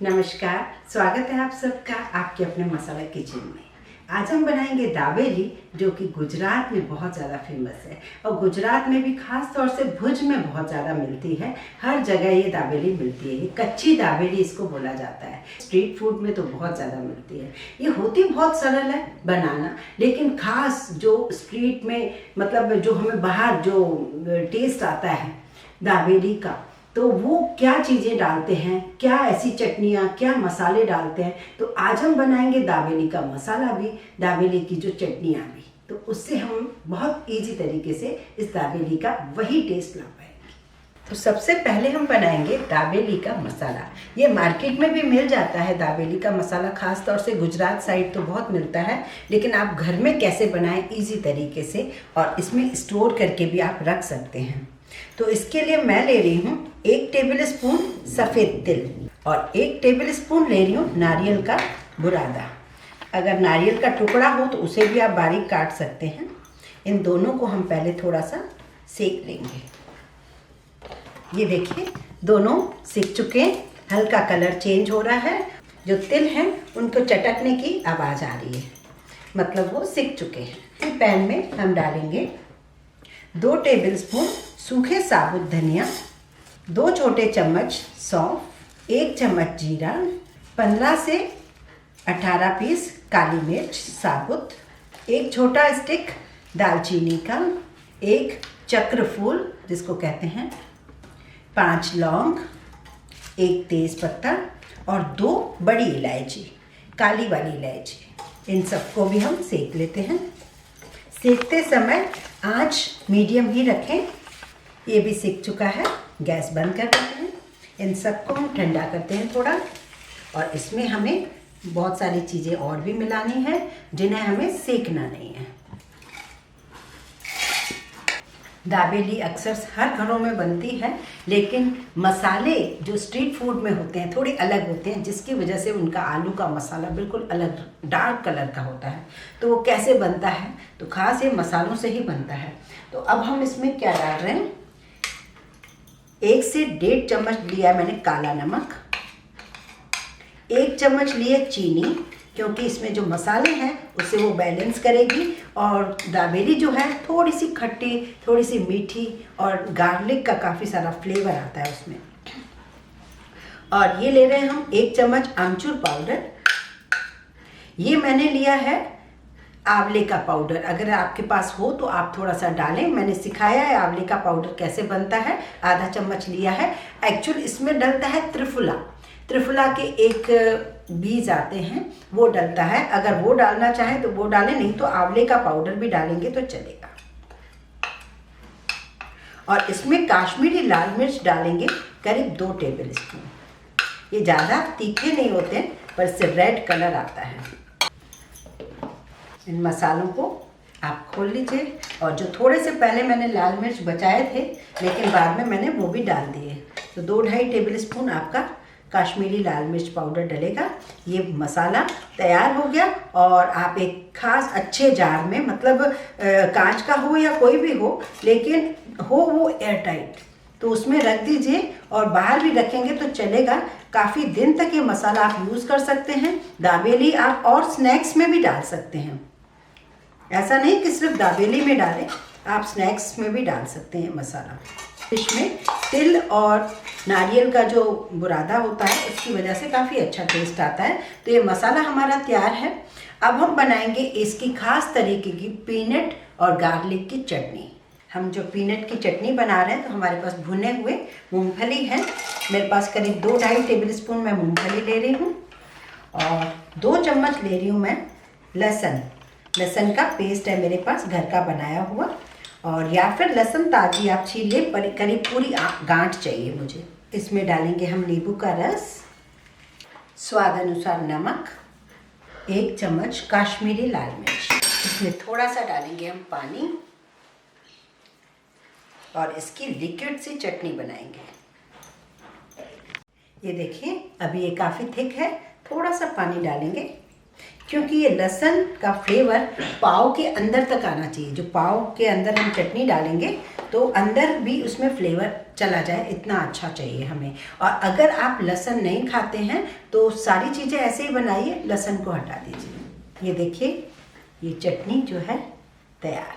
नमस्कार, स्वागत है आप सबका आपके अपने मसाला किचन में। आज हम बनाएंगे दाबेली, जो कि गुजरात में बहुत ज़्यादा फेमस है और गुजरात में भी खास तौर से भुज में बहुत ज़्यादा मिलती है। हर जगह ये दाबेली मिलती है। ये कच्ची दाबेली इसको बोला जाता है। स्ट्रीट फूड में तो बहुत ज़्यादा मिलती है। ये होती बहुत सरल है बनाना, लेकिन खास जो स्ट्रीट में मतलब जो हमें बाहर जो टेस्ट आता है दाबेली का, तो वो क्या चीज़ें डालते हैं, क्या ऐसी चटनियाँ, क्या मसाले डालते हैं। तो आज हम बनाएंगे दाबेली का मसाला भी, दाबेली की जो चटनियाँ भी। तो उससे हम बहुत इजी तरीके से इस दाबेली का वही टेस्ट ला पाएंगे। तो सबसे पहले हम बनाएंगे दाबेली का मसाला। ये मार्केट में भी मिल जाता है दाबेली का मसाला, खास तौर से गुजरात साइड तो बहुत मिलता है, लेकिन आप घर में कैसे बनाएं इजी तरीके से, और इसमें स्टोर करके भी आप रख सकते हैं। तो इसके लिए मैं ले रही हूँ 1 टेबल स्पून सफ़ेद तिल और 1 टेबल स्पून ले रही हूँ नारियल का बुरादा। अगर नारियल का टुकड़ा हो तो उसे भी आप बारीक काट सकते हैं। इन दोनों को हम पहले थोड़ा सा सेक लेंगे। ये देखिए दोनों सेक चुके हैं, हल्का कलर चेंज हो रहा है। जो तिल हैं उनको चटकने की आवाज़ आ रही है, मतलब वो सेक चुके हैं। इस पैन में हम डालेंगे 2 टेबल स्पून सूखे साबुत धनिया, 2 छोटे चम्मच सौंफ, 1 चम्मच जीरा, 15 से 18 पीस काली मिर्च साबुत, 1 छोटा स्टिक दालचीनी का, 1 चक्र फूल जिसको कहते हैं, 5 लौंग, 1 तेज पत्ता और 2 बड़ी इलायची, काली वाली इलायची। इन सबको भी हम सेक लेते हैं। सेकते समय आंच मीडियम ही रखें। ये भी सेक चुका है, गैस बंद कर देते हैं। इन सबको हम ठंडा करते हैं थोड़ा, और इसमें हमें बहुत सारी चीज़ें और भी मिलानी है जिन्हें हमें सेकना नहीं है। दाबेली अक्सर हर घरों में बनती है, लेकिन मसाले जो स्ट्रीट फूड में होते हैं थोड़े अलग होते हैं, जिसकी वजह से उनका आलू का मसाला बिल्कुल अलग डार्क कलर का होता है। तो वो कैसे बनता है, तो खास ये मसालों से ही बनता है। तो अब हम इसमें क्या डाल रहे हैं, 1 से 1.5 चम्मच लिया मैंने काला नमक, 1 चम्मच लिए चीनी, क्योंकि इसमें जो मसाले हैं उससे वो बैलेंस करेगी। और दाबेली जो है थोड़ी सी खट्टी, थोड़ी सी मीठी, और गार्लिक का काफ़ी सारा फ्लेवर आता है उसमें। और ये ले रहे हैं हम 1 चम्मच आमचूर पाउडर। ये मैंने लिया है आंवले का पाउडर। अगर आपके पास हो तो आप थोड़ा सा डालें, मैंने सिखाया है आंवले का पाउडर कैसे बनता है। आधा चम्मच लिया है। एक्चुअल इसमें डलता है त्रिफला, त्रिफला के एक बीज आते हैं, वो डलता है। अगर वो डालना चाहें तो वो डालें, नहीं तो आंवले का पाउडर भी डालेंगे तो चलेगा। और इसमें काश्मीरी लाल मिर्च डालेंगे करीब 2 टेबल स्पून। ये ज़्यादा तीखे नहीं होते हैं, पर इससे रेड कलर आता है। इन मसालों को आप खोल लीजिए, और जो थोड़े से पहले मैंने लाल मिर्च बचाए थे, लेकिन बाद में मैंने वो भी डाल दिए, तो 2-2.5 टेबल स्पून आपका काश्मीरी लाल मिर्च पाउडर डलेगा। ये मसाला तैयार हो गया। और आप एक खास अच्छे जार में, मतलब कांच का हो या कोई भी हो, लेकिन हो वो एयर टाइट, तो उसमें रख दीजिए। और बाहर भी रखेंगे तो चलेगा, काफ़ी दिन तक ये मसाला आप यूज़ कर सकते हैं। दाबेली आप और स्नैक्स में भी डाल सकते हैं, ऐसा नहीं कि सिर्फ दाबेली में डालें, आप स्नैक्स में भी डाल सकते हैं मसाला। इसमें तिल और नारियल का जो बुरादा होता है उसकी वजह से काफ़ी अच्छा टेस्ट आता है। तो ये मसाला हमारा तैयार है। अब हम बनाएंगे इसकी खास तरीके की पीनट और गार्लिक की चटनी। हम जो पीनट की चटनी बना रहे हैं, तो हमारे पास भुने हुए मूंगफली है। मेरे पास करीब 2-2.5 टेबल स्पून मैं मूंगफली ले रही हूँ, और 2 चम्मच ले रही हूँ मैं लहसुन। लहसुन का पेस्ट है मेरे पास, घर का बनाया हुआ। और या फिर लहसुन ताजी आप छील लें, पर करीब पूरी गांठ चाहिए मुझे। इसमें डालेंगे हम नींबू का रस, स्वाद अनुसार नमक, 1 चम्मच काश्मीरी लाल मिर्च। इसमें थोड़ा सा डालेंगे हम पानी, और इसकी लिक्विड सी चटनी बनाएंगे। ये देखिए अभी ये काफ़ी थिक है, थोड़ा सा पानी डालेंगे, क्योंकि ये लहसुन का फ्लेवर पाव के अंदर तक आना चाहिए। जो पाव के अंदर हम चटनी डालेंगे तो अंदर भी उसमें फ्लेवर चला जाए, इतना अच्छा चाहिए हमें। और अगर आप लहसुन नहीं खाते हैं तो सारी चीज़ें ऐसे ही बनाइए, लहसुन को हटा दीजिए। ये देखिए, ये चटनी जो है तैयार।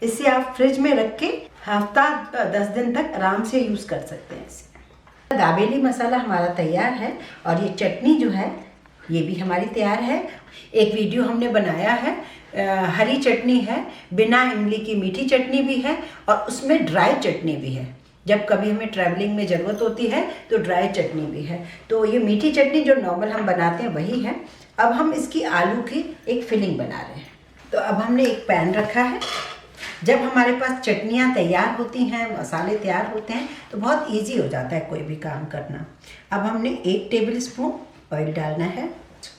इसे आप फ्रिज में रख के हफ्ता 10 दिन तक आराम से यूज़ कर सकते हैं। इसे दाबेली मसाला हमारा तैयार है और ये चटनी जो है ये भी हमारी तैयार है। एक वीडियो हमने बनाया है, हरी चटनी है, बिना इमली की मीठी चटनी भी है और उसमें ड्राई चटनी भी है। जब कभी हमें ट्रैवलिंग में ज़रूरत होती है तो ड्राई चटनी भी है। तो ये मीठी चटनी जो नॉर्मल हम बनाते हैं वही है। अब हम इसकी आलू की एक फिलिंग बना रहे हैं। तो अब हमने एक पैन रखा है। जब हमारे पास चटनियाँ तैयार होती हैं, मसाले तैयार होते हैं तो बहुत इजी हो जाता है कोई भी काम करना। अब हमने 1 टेबल स्पून ऑयल डालना है।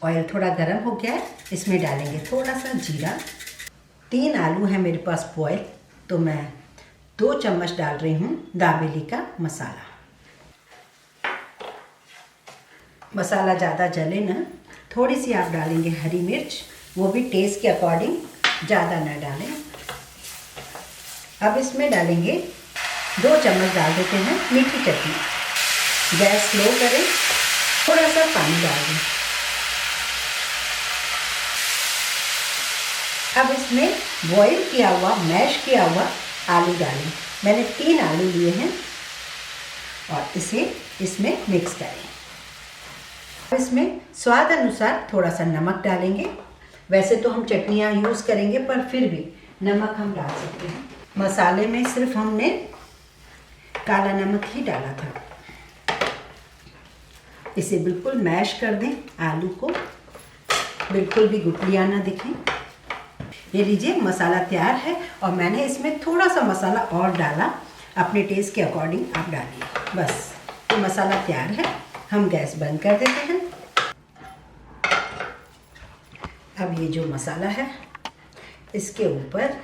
ऑयल थोड़ा गर्म हो गया है, इसमें डालेंगे थोड़ा सा जीरा। 3 आलू है मेरे पास बॉयल, तो मैं 2 चम्मच डाल रही हूँ दाबेली का मसाला। मसाला ज़्यादा जले ना, थोड़ी सी आप डालेंगे हरी मिर्च, वो भी टेस्ट के अकॉर्डिंग, ज़्यादा ना डालें। अब इसमें डालेंगे 2 चम्मच डाल देते हैं मीठी चटनी। गैस स्लो करें, थोड़ा सा पानी डाल दें। अब इसमें बॉईल किया हुआ, मैश किया हुआ आलू डालें। मैंने 3 आलू लिए हैं और इसे इसमें मिक्स करें। अब इसमें स्वाद अनुसार थोड़ा सा नमक डालेंगे। वैसे तो हम चटनियाँ यूज़ करेंगे पर फिर भी नमक हम डाल सकते हैं। मसाले में सिर्फ हमने काला नमक ही डाला था। इसे बिल्कुल मैश कर दें, आलू को बिल्कुल भी गुठलियाँ ना दिखें। ये लीजिए, मसाला तैयार है और मैंने इसमें थोड़ा सा मसाला और डाला, अपने टेस्ट के अकॉर्डिंग आप डालिए। बस ये मसाला तैयार है, हम गैस बंद कर देते हैं। अब ये जो मसाला है इसके ऊपर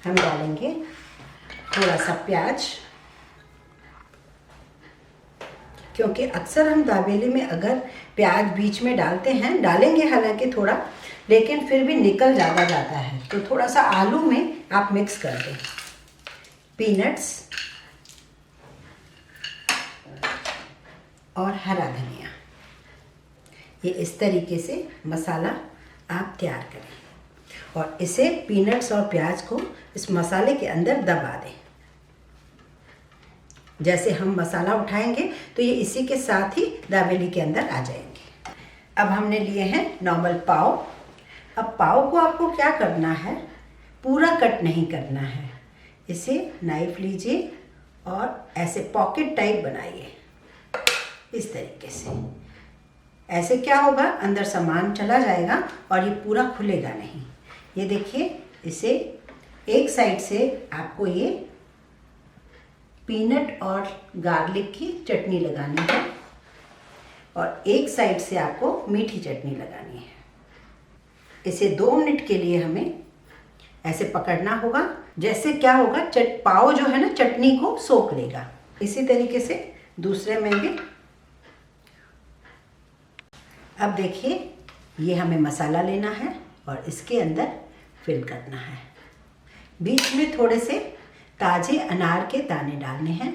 हम डालेंगे थोड़ा सा प्याज, क्योंकि अक्सर हम दाबेली में अगर प्याज बीच में डालते हैं, डालेंगे हालांकि थोड़ा, लेकिन फिर भी निकल ज़्यादा जाता है, तो थोड़ा सा आलू में आप मिक्स कर दें। पीनट्स और हरा धनिया, ये इस तरीके से मसाला आप तैयार करें और इसे पीनट्स और प्याज को इस मसाले के अंदर दबा दें। जैसे हम मसाला उठाएंगे तो ये इसी के साथ ही दाबेली के अंदर आ जाएंगे। अब हमने लिए हैं नॉर्मल पाव। अब पाव को आपको क्या करना है, पूरा कट नहीं करना है। इसे नाइफ लीजिए और ऐसे पॉकेट टाइप बनाइए इस तरीके से। ऐसे क्या होगा, अंदर सामान चला जाएगा और ये पूरा खुलेगा नहीं। ये देखिए, इसे एक साइड से आपको ये पीनट और गार्लिक की चटनी लगानी है और एक साइड से आपको मीठी चटनी लगानी है। इसे 2 मिनट के लिए हमें ऐसे पकड़ना होगा। जैसे क्या होगा, पाव जो है ना चटनी को सोख लेगा। इसी तरीके से दूसरे में भी। अब देखिए, ये हमें मसाला लेना है और इसके अंदर फिल करना है। बीच में थोड़े से ताजे अनार के दाने डालने हैं।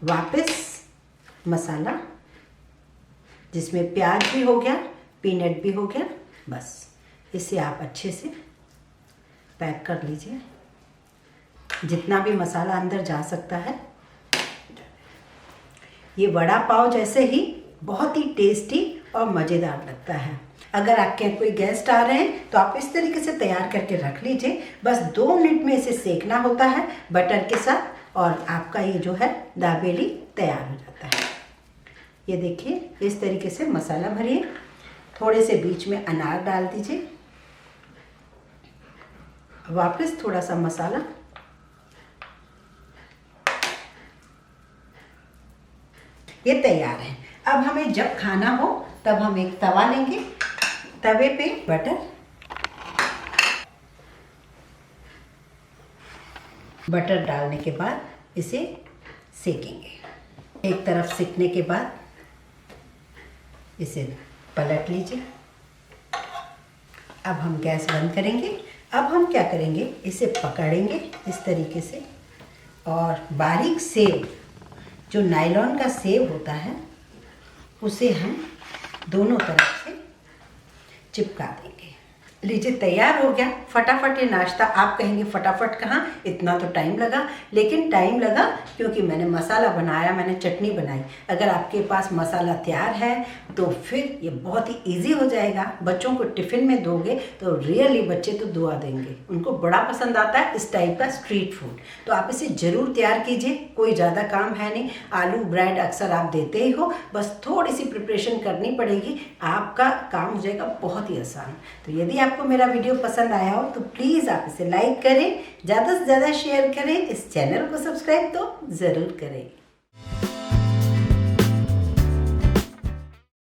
वापस मसाला, जिसमें प्याज भी हो गया, पीनट भी हो गया। बस इसे आप अच्छे से पैक कर लीजिए, जितना भी मसाला अंदर जा सकता है। ये वड़ा पाव जैसे ही बहुत ही टेस्टी और मज़ेदार लगता है। अगर आपके यहाँ कोई गेस्ट आ रहे हैं तो आप इस तरीके से तैयार करके रख लीजिए। बस 2 मिनट में इसे सेकना होता है बटर के साथ और आपका ये जो है दाबेली तैयार हो जाता है। ये देखिए, इस तरीके से मसाला भरिए, थोड़े से बीच में अनार डाल दीजिए, वापस थोड़ा सा मसाला। ये तैयार है। अब हमें जब खाना हो तब हम एक तवा लेंगे, तवे पे बटर डालने के बाद इसे सेकेंगे। एक तरफ सेकने के बाद इसे पलट लीजिए। अब हम गैस बंद करेंगे। अब हम क्या करेंगे, इसे पकड़ेंगे इस तरीके से और बारीक सेब, जो नायलॉन का सेब होता है, उसे हम दोनों तरफ से चिपका देंगे। लीजिए तैयार हो गया फटाफट ये नाश्ता। आप कहेंगे फटाफट कहाँ, इतना तो टाइम लगा। लेकिन टाइम लगा क्योंकि मैंने मसाला बनाया, मैंने चटनी बनाई। अगर आपके पास मसाला तैयार है तो फिर ये बहुत ही इजी हो जाएगा। बच्चों को टिफ़िन में दोगे तो रियली बच्चे तो दुआ देंगे, उनको बड़ा पसंद आता है इस टाइप का स्ट्रीट फूड। तो आप इसे ज़रूर तैयार कीजिए, कोई ज़्यादा काम है नहीं। आलू ब्रेड अक्सर आप देते ही हो, बस थोड़ी सी प्रिपरेशन करनी पड़ेगी, आपका काम हो जाएगा बहुत ही आसान। तो यदि आपको मेरा वीडियो पसंद आया हो तो प्लीज़ आप इसे लाइक करें, ज़्यादा से ज़्यादा शेयर करें, इस चैनल को सब्सक्राइब तो ज़रूर करें।